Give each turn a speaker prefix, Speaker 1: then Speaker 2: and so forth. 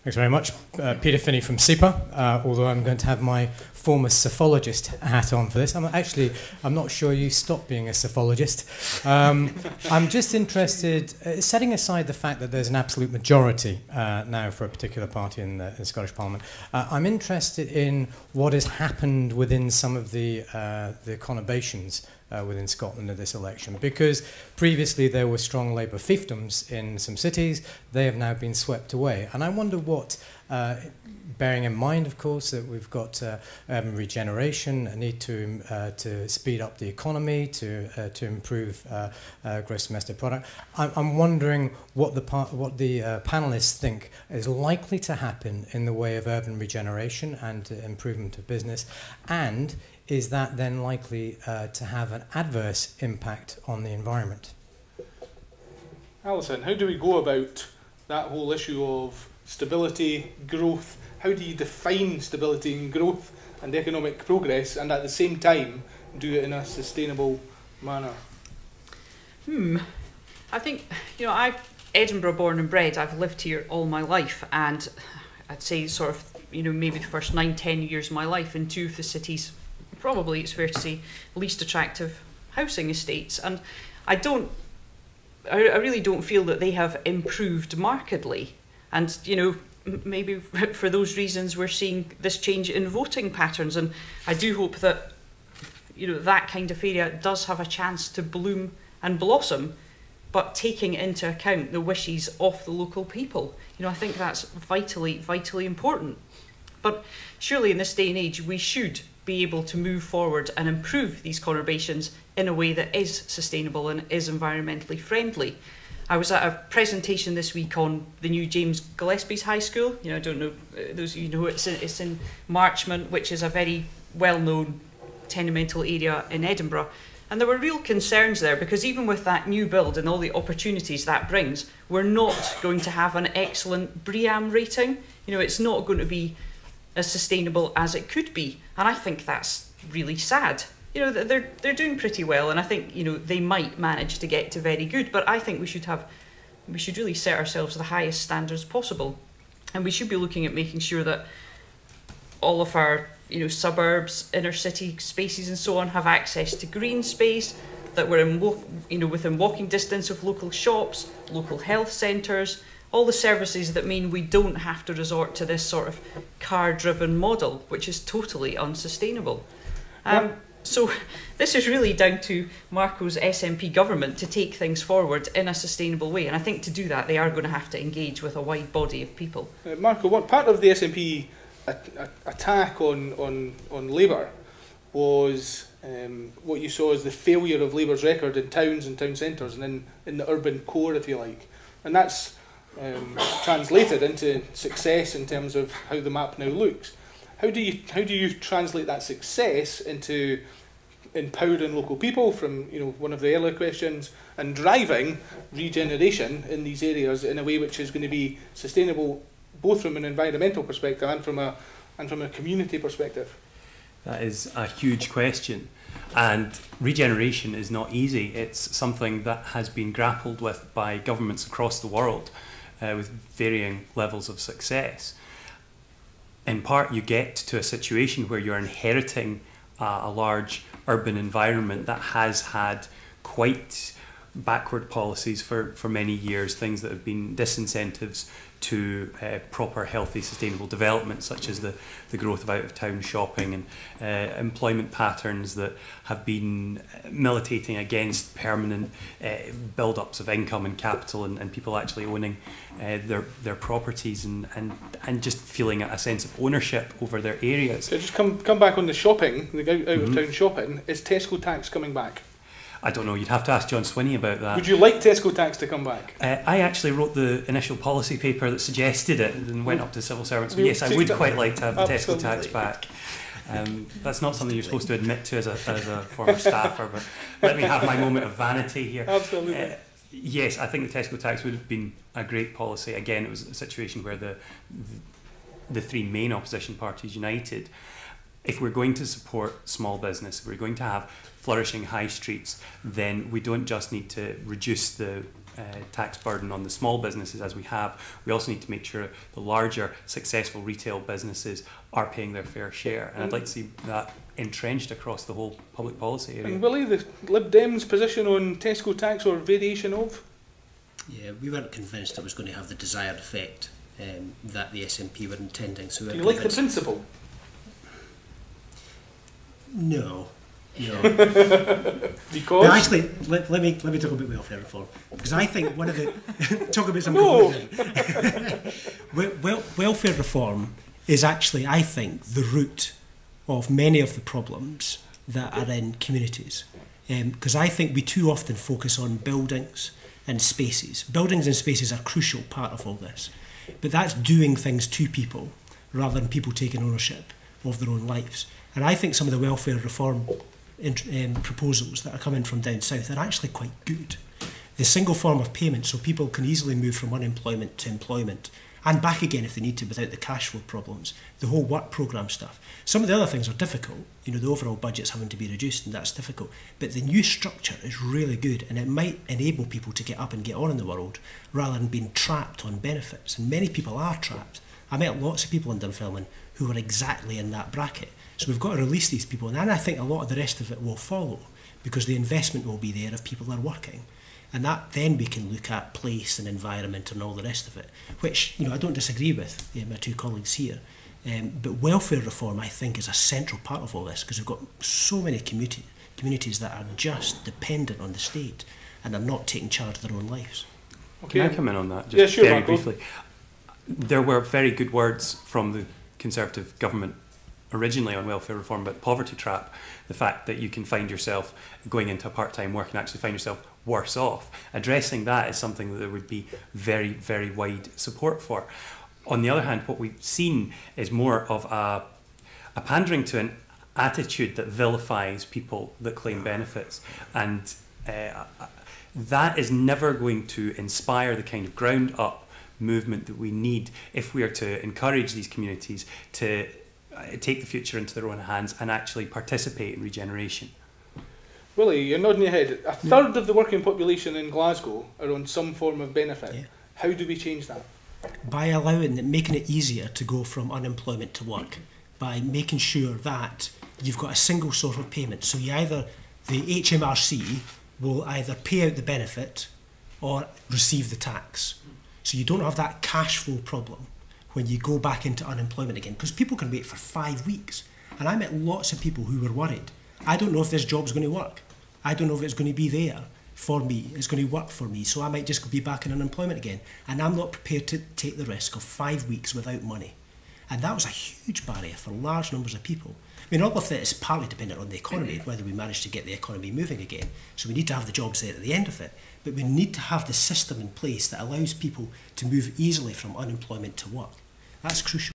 Speaker 1: Thanks very much. Peter Finney from CSPP, although I'm going to have my former psephologist hat on for this. I'm not sure you stopped being a psephologist. I'm just interested, setting aside the fact that there's an absolute majority now for a particular party in the Scottish Parliament, I'm interested in what has happened within some of the conurbations within Scotland in this election, because previously there were strong Labour fiefdoms in some cities. They have now been swept away, and I wonder what, bearing in mind, of course, that we've got urban regeneration, a need to speed up the economy, to improve gross domestic product. I'm wondering what the panelists think is likely to happen in the way of urban regeneration and improvement of business, and is that then likely to have an adverse impact on the environment?
Speaker 2: Alison, how do we go about that whole issue of stability, growth? How do you define stability and growth and economic progress, and at the same time do it in a sustainable manner?
Speaker 3: I think, I'm Edinburgh born and bred. I've lived here all my life, and I'd say sort of, maybe the first 9-10 years of my life in two of the cities, probably it's fair to say, least attractive housing estates. And I really don't feel that they have improved markedly. And, maybe for those reasons we're seeing this change in voting patterns. And I do hope that, that kind of area does have a chance to bloom and blossom, but taking into account the wishes of the local people. I think that's vitally, vitally important. But surely in this day and age, we should be able to move forward and improve these conurbations in a way that is sustainable and is environmentally friendly. I was at a presentation this week on the new James Gillespie's High School. I don't know, those of you know, it's in Marchmont, which is a very well-known tenemental area in Edinburgh. And there were real concerns there, because even with that new build and all the opportunities that brings, we're not going to have an excellent BREEAM rating. It's not going to be as sustainable as it could be. And I think that's really sad. They're doing pretty well, and I think they might manage to get to very good, but I think we should really set ourselves the highest standards possible, and we should be looking at making sure that all of our suburbs, inner city spaces and so on have access to green space, that we're in within walking distance of local shops, local health centres, all the services that mean we don't have to resort to this sort of car-driven model, which is totally unsustainable. So this is really down to Marco's SNP government to take things forward in a sustainable way. And I think to do that, they are going to have to engage with a wide body of people.
Speaker 2: Marco, what part of the SNP attack on Labour was what you saw as the failure of Labour's record in towns and town centres and in the urban core, if you like. And that's translated into success in terms of how the map now looks. How do you translate that success into empowering local people, from one of the earlier questions, and driving regeneration in these areas in a way which is going to be sustainable both from an environmental perspective and from a community perspective?
Speaker 4: That is a huge question, and regeneration is not easy. It's something that has been grappled with by governments across the world with varying levels of success. In part, you get to a situation where you're inheriting a large urban environment that has had quite backward policies for many years, things that have been disincentives to proper, healthy, sustainable development, such as the growth of out-of-town shopping and employment patterns that have been militating against permanent build-ups of income and capital and people actually owning their properties and just feeling a sense of ownership over their areas.
Speaker 2: So just come back on the shopping, the out-of-town shopping. Is Tesco tax coming back?
Speaker 4: I don't know, you'd have to ask John Swinney about that.
Speaker 2: Would you like Tesco tax to come back?
Speaker 4: I actually wrote the initial policy paper that suggested it and went up to civil servants. But yes, I would quite like to have the Tesco tax back. That's not something you're supposed to admit to as a former staffer, but let me have my moment of vanity here.
Speaker 2: Absolutely.
Speaker 4: Yes, I think the Tesco tax would have been a great policy. Again, it was a situation where the three main opposition parties united. if we're going to support small business, if we're going to have flourishing high streets, then we don't just need to reduce the tax burden on the small businesses as we have. We also need to make sure the larger successful retail businesses are paying their fair share, and I'd like to see that entrenched across the whole public policy area.
Speaker 2: And Willie, the Lib Dems' position on Tesco tax or variation of?
Speaker 5: Yeah, we weren't convinced it was going to have the desired effect that the SNP were intending. So
Speaker 2: Do you like the principle?
Speaker 5: No. No.
Speaker 2: Because?
Speaker 5: But actually, let me talk about welfare reform, because I think one of the talk about some welfare reform is actually, I think, the root of many of the problems that are in communities, because I think we too often focus on buildings and spaces. Buildings and spaces are a crucial part of all this, but that's doing things to people rather than people taking ownership of their own lives. And I think some of the welfare reform proposals that are coming from down south are actually quite good. The single form of payment, so people can easily move from unemployment to employment and back again if they need to without the cash flow problems, the whole work programme stuff. Some of the other things are difficult, you know, the overall budget's having to be reduced and that's difficult, but the new structure is really good and it might enable people to get up and get on in the world rather than being trapped on benefits, and many people are trapped. I met lots of people in Dunfermline who are exactly in that bracket. So we've got to release these people, and then I think a lot of the rest of it will follow because the investment will be there if people are working. And that then we can look at place and environment and all the rest of it, which, you know, I don't disagree with my two colleagues here. But welfare reform, I think, is a central part of all this because we've got so many communities that are just dependent on the state and are not taking charge of their own lives.
Speaker 2: Okay.
Speaker 4: Can I come in on that just
Speaker 2: yeah, sure,
Speaker 4: very
Speaker 2: Marco.
Speaker 4: briefly? There were very good words from the Conservative government originally on welfare reform, but poverty trap, the fact that you can find yourself going into a part-time work and actually find yourself worse off. Addressing that is something that there would be very, very wide support for. On the other hand, what we've seen is more of a pandering to an attitude that vilifies people that claim benefits, and that is never going to inspire the kind of ground-up movement that we need if we are to encourage these communities to take the future into their own hands and actually participate in regeneration.
Speaker 2: Willie, you're nodding your head. A third of the working population in Glasgow are on some form of benefit. Yeah. How do we change that?
Speaker 5: By allowing it, making it easier to go from unemployment to work, by making sure that you've got a single sort of payment. So you either, the HMRC will either pay out the benefit or receive the tax. So you don't have that cash flow problem when you go back into unemployment again, because people can wait for 5 weeks. And I met lots of people who were worried. I don't know if this job's going to work. I don't know if it's going to be there for me. It's going to work for me. So I might just be back in unemployment again. And I'm not prepared to take the risk of 5 weeks without money. And that was a huge barrier for large numbers of people. I mean, all of it is partly dependent on the economy, whether we manage to get the economy moving again. So we need to have the jobs there at the end of it. But we need to have the system in place that allows people to move easily from unemployment to work. That's crucial.